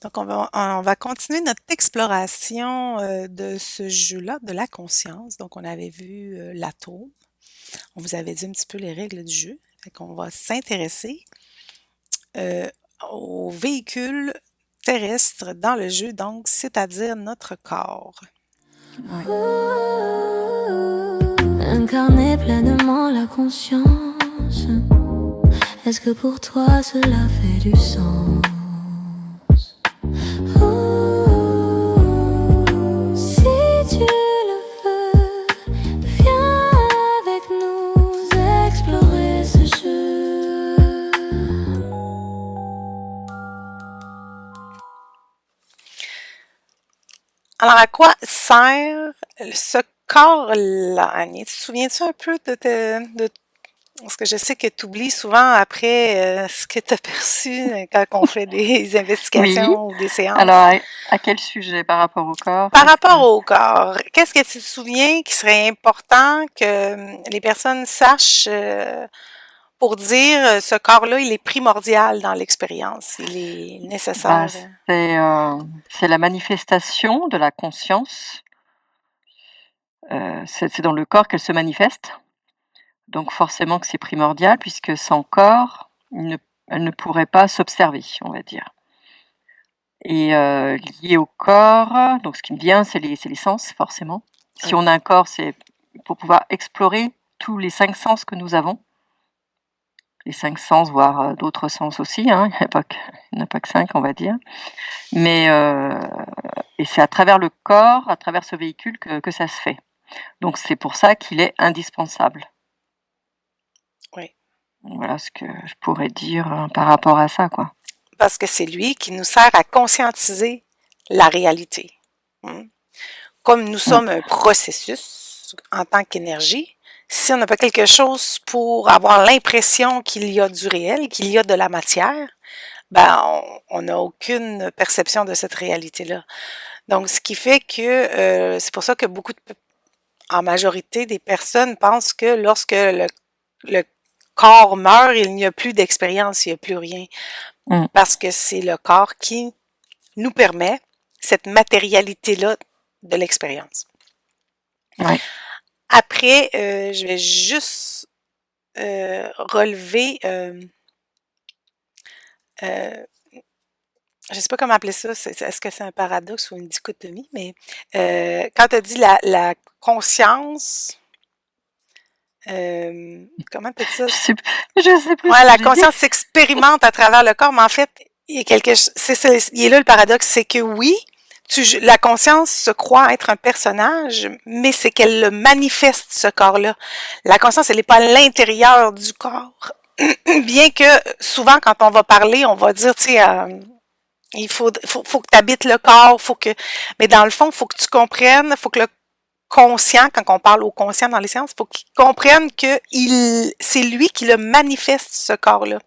Donc, on va continuer notre exploration de ce jeu-là, de la conscience. Donc, on avait vu l'atome. On vous avait dit un petit peu les règles du jeu. Fait qu'on va s'intéresser euh, aux véhicules terrestres dans le jeu, donc, c'est-à-dire notre corps. Oui. Incarner pleinement la conscience. Est-ce que pour toi cela fait du sens? Si tu le veux, viens avec nous explorer ce jeu. Alors, à quoi sert ce corps-là, Annie? Tu te souviens-tu un peu de parce que je sais que tu oublies souvent après ce que tu as perçu quand on fait des Oui. investigations ou des Alors, séances. à quel sujet par rapport au corps? Par Qu'est-ce que... rapport au corps, qu'est-ce que tu te souviens qui serait important que les personnes sachent pour dire ce corps-là, il est primordial dans l'expérience, il est Bah, nécessaire. c'est la manifestation de la conscience. C'est dans le corps qu'elle se manifeste. Donc forcément que c'est primordial puisque sans corps, elle ne pourrait pas s'observer, on va dire. Et lié au corps, donc ce qui me vient, c'est les sens forcément. Si Oui, on a un corps, c'est pour pouvoir explorer tous les 5 sens que nous avons. Les 5 sens, voire, d'autres sens aussi, hein, il n'y en a pas que 5, on va dire. Mais et c'est à travers le corps, à travers ce véhicule que ça se fait. Donc c'est pour ça qu'il est indispensable. oui. Voilà ce que je pourrais dire, par rapport à ça, quoi. Parce que c'est lui qui nous sert à conscientiser la réalité. Hmm. Comme nous Mmh. sommes un processus en tant qu'énergie, si on n'a pas quelque chose pour avoir l'impression qu'il y a du réel, qu'il y a de la matière, ben on n'a aucune perception de cette réalité-là. Donc, ce qui fait que c'est pour ça que en majorité des personnes pensent que lorsque le corps meurt, il n'y a plus d'expérience, il n'y a plus rien, Mmh. parce que c'est le corps qui nous permet cette matérialité-là de l'expérience. Ouais. Après, je vais juste relever, euh, je ne sais pas comment appeler ça, est-ce que c'est un paradoxe ou une dichotomie, mais quand tu as dit la conscience, comment tu as dit ça? Je sais je sais plus ce Ouais, que la j'ai dit. conscience s'expérimente à travers le corps, mais en fait, il y a il est là le paradoxe, c'est que oui, la conscience se croit être un personnage, mais c'est qu'elle le manifeste, ce corps-là. La conscience, elle n'est pas à l'intérieur du corps. Bien que souvent, quand on va parler, on va dire, tu sais, faut que tu habites le corps, mais dans le fond, il faut que tu comprennes, faut que le conscient, quand on parle au conscient dans les sciences, il faut qu'il comprenne que c'est lui qui le manifeste, ce corps-là.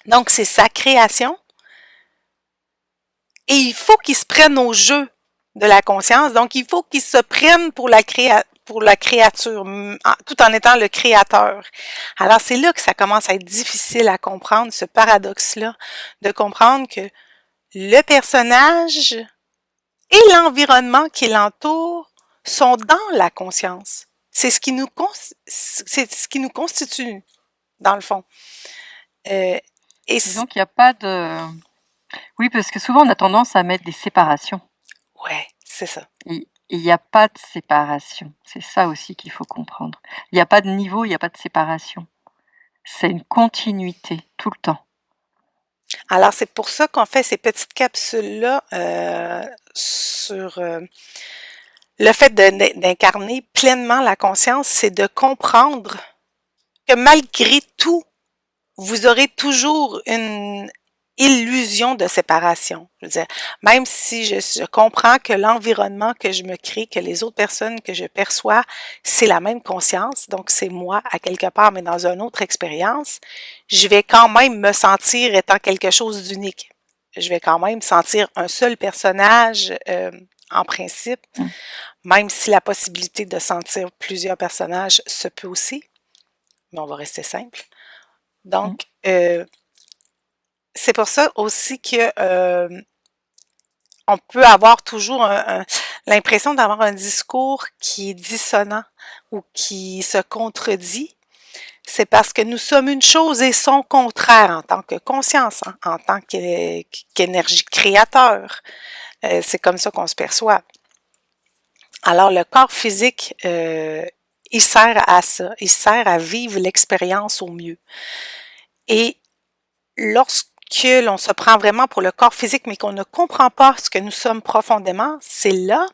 Donc, c'est sa création et il faut qu'il se prenne au jeu de la conscience. Donc, il faut qu'il se prenne pour la créature, tout en étant le créateur. Alors, c'est là que ça commence à être difficile à comprendre, ce paradoxe-là, de comprendre que le personnage et l'environnement qui l'entoure sont dans la conscience. C'est ce qui nous constitue, dans le fond. Euh, et Disons qu'il y a pas de oui, parce que souvent on a tendance à mettre des séparations ouais, c'est ça. et il y a pas de séparation. C'est ça aussi qu'il faut comprendre. Il y a pas de niveau, il y a pas de séparation. C'est une continuité tout le temps. Alors, c'est pour ça qu'on fait ces petites capsules-là sur le fait d'incarner pleinement la conscience, c'est de comprendre que malgré tout, vous aurez toujours une illusion de séparation. Je veux dire, même si je comprends que l'environnement que je me crée, que les autres personnes que je perçois, c'est la même conscience, donc c'est moi à quelque part, mais dans une autre expérience, je vais quand même me sentir étant quelque chose d'unique. Je vais quand même sentir un seul personnage en principe, Mmh. même si la possibilité de sentir plusieurs personnages se peut aussi, mais on va rester simple. Mmh. Donc, c'est pour ça aussi que on peut avoir toujours l'impression d'avoir un discours qui est dissonant ou qui se contredit. C'est parce que nous sommes une chose et son contraire en tant que conscience, hein, en tant qu'énergie créateur. C'est comme ça qu'on se perçoit. Alors, le corps physique, il sert à ça. Il sert à vivre l'expérience au mieux. Et lorsque l'on se prend vraiment pour le corps physique, mais qu'on ne comprend pas ce que nous sommes profondément, c'est là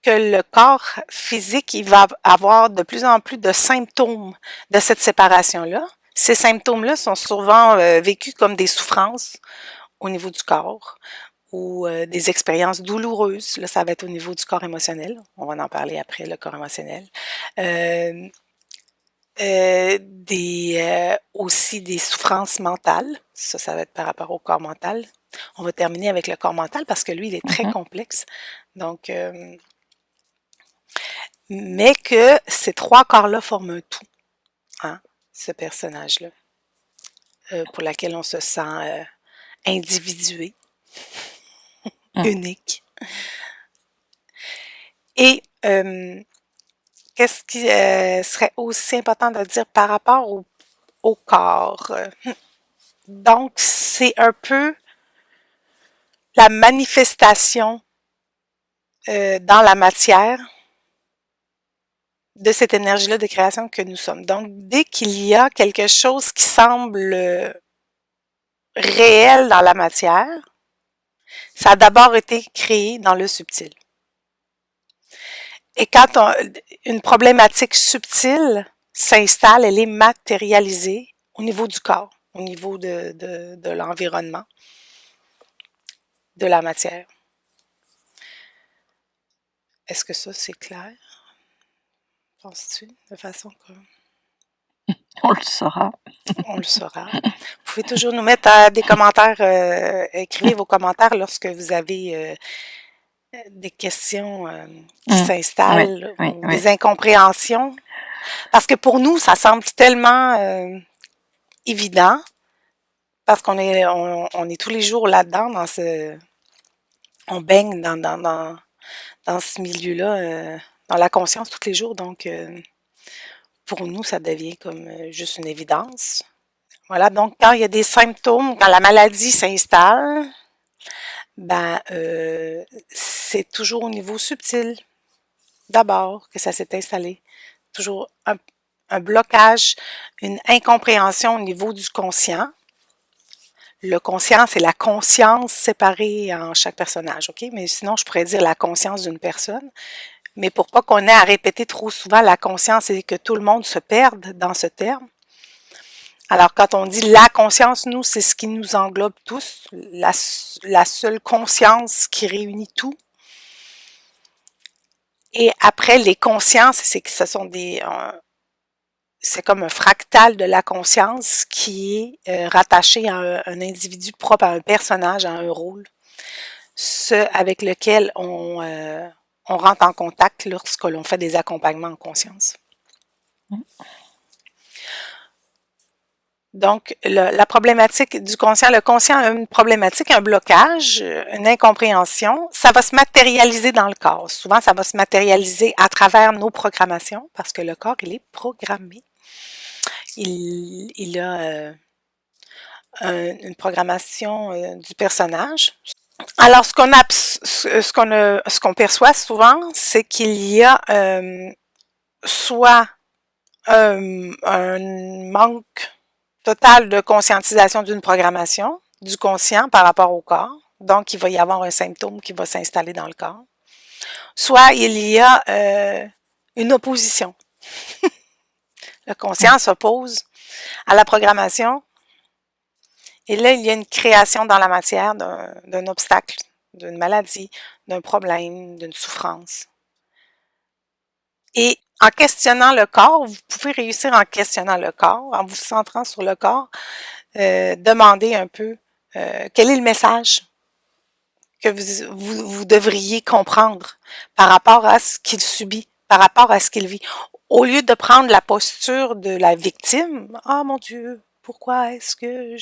que le corps physique, il va avoir de plus en plus de symptômes de cette séparation-là. Ces symptômes-là sont souvent vécus comme des souffrances au niveau du corps ou des expériences douloureuses. Là, ça va être au niveau du corps émotionnel. On va en parler après, le corps émotionnel. Aussi des souffrances mentales. Ça va être par rapport au corps mental. On va terminer avec le corps mental parce que lui, il est très complexe. Donc, mais que ces trois corps-là forment un tout, hein, ce personnage-là, pour laquelle on se sent individué, unique. Et qu'est-ce qui serait aussi important de dire par rapport au corps? Donc, c'est un peu la manifestation dans la matière de cette énergie-là de création que nous sommes. Donc, dès qu'il y a quelque chose qui semble réel dans la matière, ça a d'abord été créé dans le subtil. Et quand une problématique subtile s'installe, elle est matérialisée au niveau du corps, au niveau de l'environnement, de la matière. Est-ce que ça, c'est clair? Penses-tu? De façon que... On le saura. On le saura. Vous pouvez toujours nous mettre des commentaires, écrivez vos commentaires lorsque vous avez des questions qui s'installent, ou des incompréhensions. Parce que pour nous, ça semble tellement évident, parce qu'on est, on est tous les jours là-dedans, on baigne dans ce milieu-là, dans la conscience tous les jours. Donc, pour nous, ça devient comme juste une évidence. Voilà, donc quand il y a des symptômes, quand la maladie s'installe, ben c'est toujours au niveau subtil, d'abord, que ça s'est installé. Toujours un blocage, une incompréhension au niveau du conscient. Le conscient, c'est la conscience séparée en chaque personnage, OK? Mais sinon, je pourrais dire la conscience d'une personne. Mais pour pas qu'on ait à répéter trop souvent la conscience et que tout le monde se perde dans ce terme. Alors, quand on dit la conscience, nous, c'est ce qui nous englobe tous, la seule conscience qui réunit tout. Et après, les consciences, c'est que ce sont c'est comme un fractal de la conscience qui est rattaché à un individu propre, à un personnage, à un rôle. Ce avec lequel on rentre en contact lorsque l'on fait des accompagnements en conscience. Donc, la problématique du conscient, le conscient a une problématique, un blocage, une incompréhension. Ça va se matérialiser dans le corps. Souvent, ça va se matérialiser à travers nos programmations, parce que le corps, il est programmé. Il a une programmation du personnage. Alors, ce qu'on perçoit souvent, c'est qu'il y a soit un manque total de conscientisation d'une programmation, du conscient par rapport au corps. Donc, il va y avoir un symptôme qui va s'installer dans le corps. Soit il y a une opposition. Le conscient s'oppose à la programmation. Et là, il y a une création dans la matière d'un obstacle, d'une maladie, d'un problème, d'une souffrance. Et en questionnant le corps, vous pouvez réussir en questionnant le corps, en vous centrant sur le corps, demander un peu quel est le message que vous devriez comprendre par rapport à ce qu'il subit, par rapport à ce qu'il vit. Au lieu de prendre la posture de la victime, « Ah mon Dieu, pourquoi est-ce que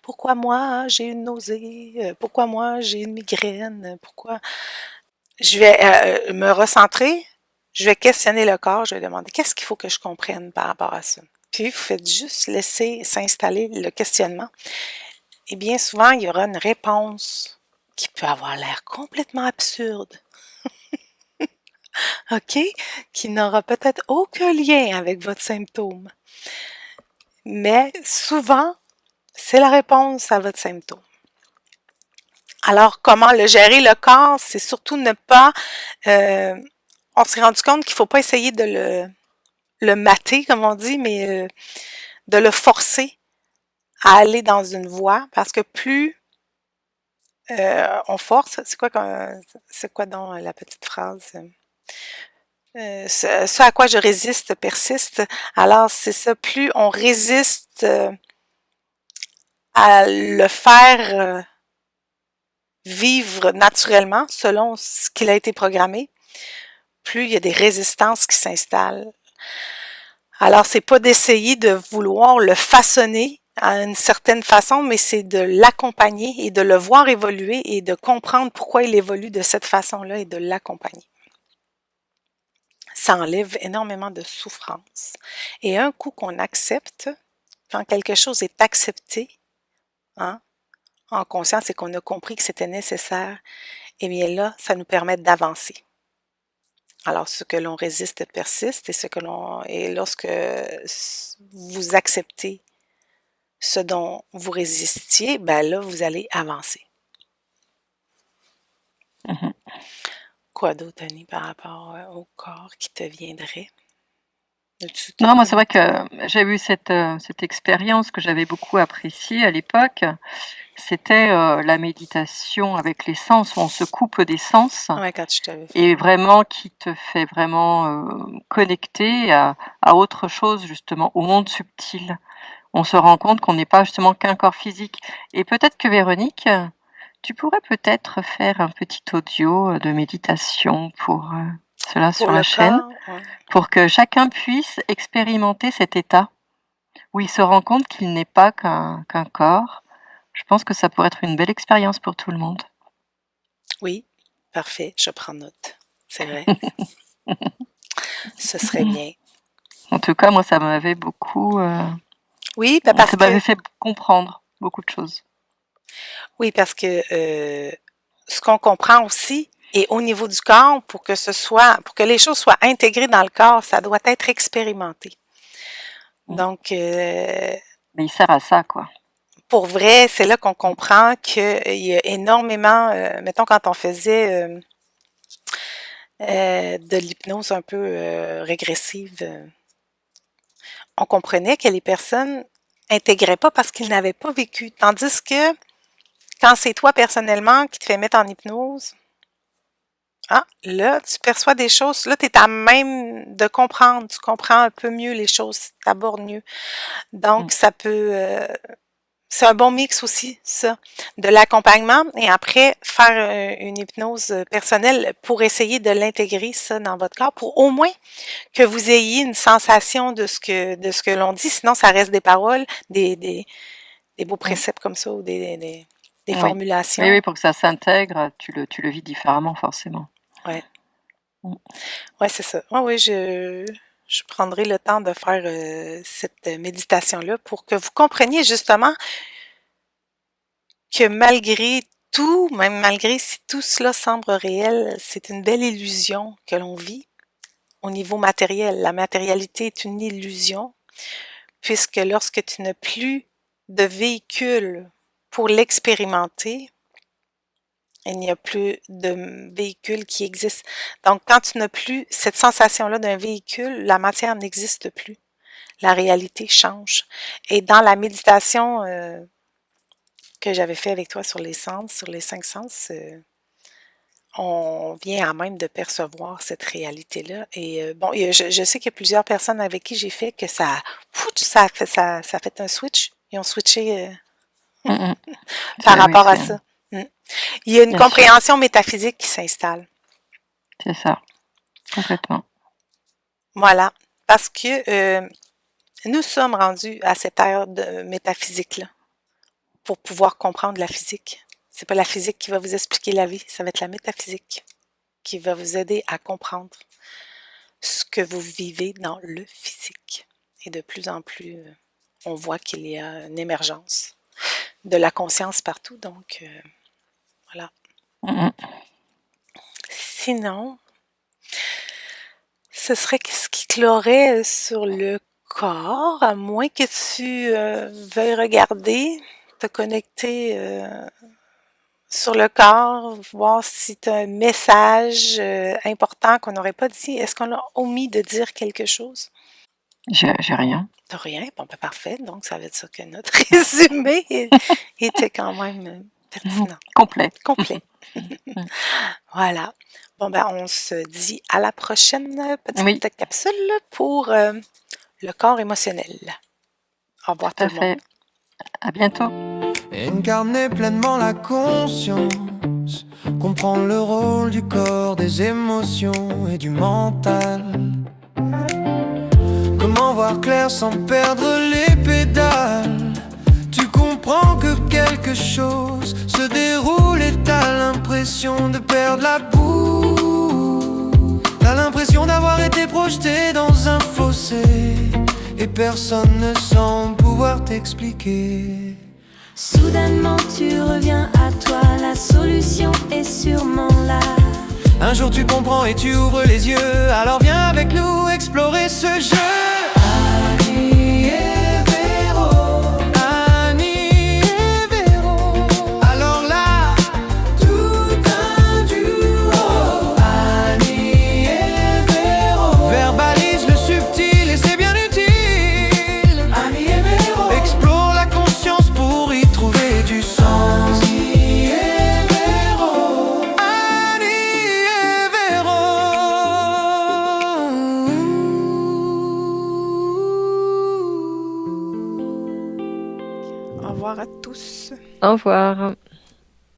pourquoi moi j'ai une nausée, pourquoi moi j'ai une migraine, pourquoi je vais me recentrer, je vais questionner le corps, je vais demander qu'est-ce qu'il faut que je comprenne par rapport à ça. Puis vous faites juste laisser s'installer le questionnement. Et bien souvent, il y aura une réponse qui peut avoir l'air complètement absurde, OK? Qui n'aura peut-être aucun lien avec votre symptôme. Mais souvent, c'est la réponse à votre symptôme. Alors, comment le gérer le corps, c'est surtout ne pas... on s'est rendu compte qu'il ne faut pas essayer de le mater, comme on dit, mais de le forcer à aller dans une voie, parce que plus on force, c'est quoi donc la petite phrase? Ce à quoi je résiste persiste. Alors, c'est ça, plus on résiste à le faire vivre naturellement, selon ce qu'il a été programmé, plus il y a des résistances qui s'installent. Alors, c'est pas d'essayer de vouloir le façonner à une certaine façon, mais c'est de l'accompagner et de le voir évoluer et de comprendre pourquoi il évolue de cette façon-là et de l'accompagner. Ça enlève énormément de souffrance. Et un coup qu'on accepte, quand quelque chose est accepté, hein, en conscience et qu'on a compris que c'était nécessaire, eh bien là, ça nous permet d'avancer. Alors, ce que l'on résiste persiste et lorsque vous acceptez ce dont vous résistiez, ben là, vous allez avancer. Mhm. Quoi d'autre, Annie, par rapport au corps qui te viendrait? Non, moi, c'est vrai que j'ai eu cette expérience que j'avais beaucoup appréciée à l'époque. C'était la méditation avec les sens, où on se coupe des sens. Ouais, quand je t'avais fait. Et vraiment qui te fait vraiment connecter à autre chose, justement, au monde subtil. On se rend compte qu'on n'est pas justement qu'un corps physique. Et peut-être que Véronique, tu pourrais peut-être faire un petit audio de méditation pour cela sur la chaîne, ouais. pour que chacun puisse expérimenter cet état où il se rend compte qu'il n'est pas qu'un corps. Je pense que ça pourrait être une belle expérience pour tout le monde. Oui, parfait, je prends note. C'est vrai. Ce serait bien. En tout cas, moi, ça m'avait beaucoup... Oui, parce ça m'avait fait comprendre beaucoup de choses. Oui, parce que ce qu'on comprend aussi, et au niveau du corps, pour que les choses soient intégrées dans le corps, ça doit être expérimenté. Donc, mais il sert à ça, quoi. Pour vrai, c'est là qu'on comprend qu'il y a énormément, mettons quand on faisait de l'hypnose un peu régressive, on comprenait que les personnes intégraient pas parce qu'ils n'avaient pas vécu. Tandis que quand c'est toi personnellement qui te fais mettre en hypnose, là, tu perçois des choses, là, tu es à même de comprendre, tu comprends un peu mieux les choses, tu abordes mieux. Donc, ça peut... c'est un bon mix aussi, ça, de l'accompagnement et après faire une hypnose personnelle pour essayer de l'intégrer, ça, dans votre corps, pour au moins que vous ayez une sensation de ce que l'on dit, sinon ça reste des paroles, des beaux préceptes comme ça ou des formulations. Oui, pour que ça s'intègre, tu le vis différemment, forcément. Ouais. Ouais, c'est ça. Oui, je prendrai le temps de faire cette méditation-là pour que vous compreniez justement que malgré tout, même malgré si tout cela semble réel, c'est une belle illusion que l'on vit au niveau matériel. La matérialité est une illusion puisque lorsque tu n'as plus de véhicule pour l'expérimenter, il n'y a plus de véhicule qui existe. Donc, quand tu n'as plus cette sensation-là d'un véhicule, la matière n'existe plus. La réalité change. Et dans la méditation que j'avais fait avec toi sur les sens, sur les 5 sens, on vient à même de percevoir cette réalité-là. Et bon, je sais qu'il y a plusieurs personnes avec qui j'ai fait que ça a fait un switch. Ils ont switché par rapport à ça. Il y a une compréhension métaphysique qui s'installe. C'est ça, complètement. Voilà, parce que Nous sommes rendus à cette ère de métaphysique-là pour pouvoir comprendre la physique. C'est pas la physique qui va vous expliquer la vie, ça va être la métaphysique qui va vous aider à comprendre ce que vous vivez dans le physique. Et de plus en plus, on voit qu'il y a une émergence de la conscience partout, donc voilà. Mhm. Sinon, ce serait ce qui clorait sur le corps, à moins que tu veuilles regarder, te connecter sur le corps, voir si tu as un message important qu'on n'aurait pas dit. Est-ce qu'on a omis de dire quelque chose? J'ai rien. T'as rien? Bon, ben parfait. Donc, ça veut dire que notre résumé était quand même pertinent. Complet. Complet. Voilà. Bon, ben, on se dit à la prochaine petite capsule pour le corps émotionnel. Au revoir tout le monde. À bientôt. Incarner pleinement la conscience, comprendre le rôle du corps, des émotions et du mental. Comment voir clair sans perdre les pédales? Tu comprends que quelque chose se déroule et t'as l'impression de perdre la boue. T'as l'impression d'avoir été projeté dans un fossé et personne ne semble pouvoir t'expliquer. Soudainement tu reviens à toi, la solution est sûrement là. Un jour tu comprends et tu ouvres les yeux, alors viens avec nous explorer ce jeu. Annie et Véro, Annie et Véro. Alors là, tout un duo. Annie et Véro verbalise le subtil et c'est bien utile. Annie et Véro explore la conscience pour y trouver du sens. Annie et Véro, Annie et Véro. Au revoir à tous. Au revoir.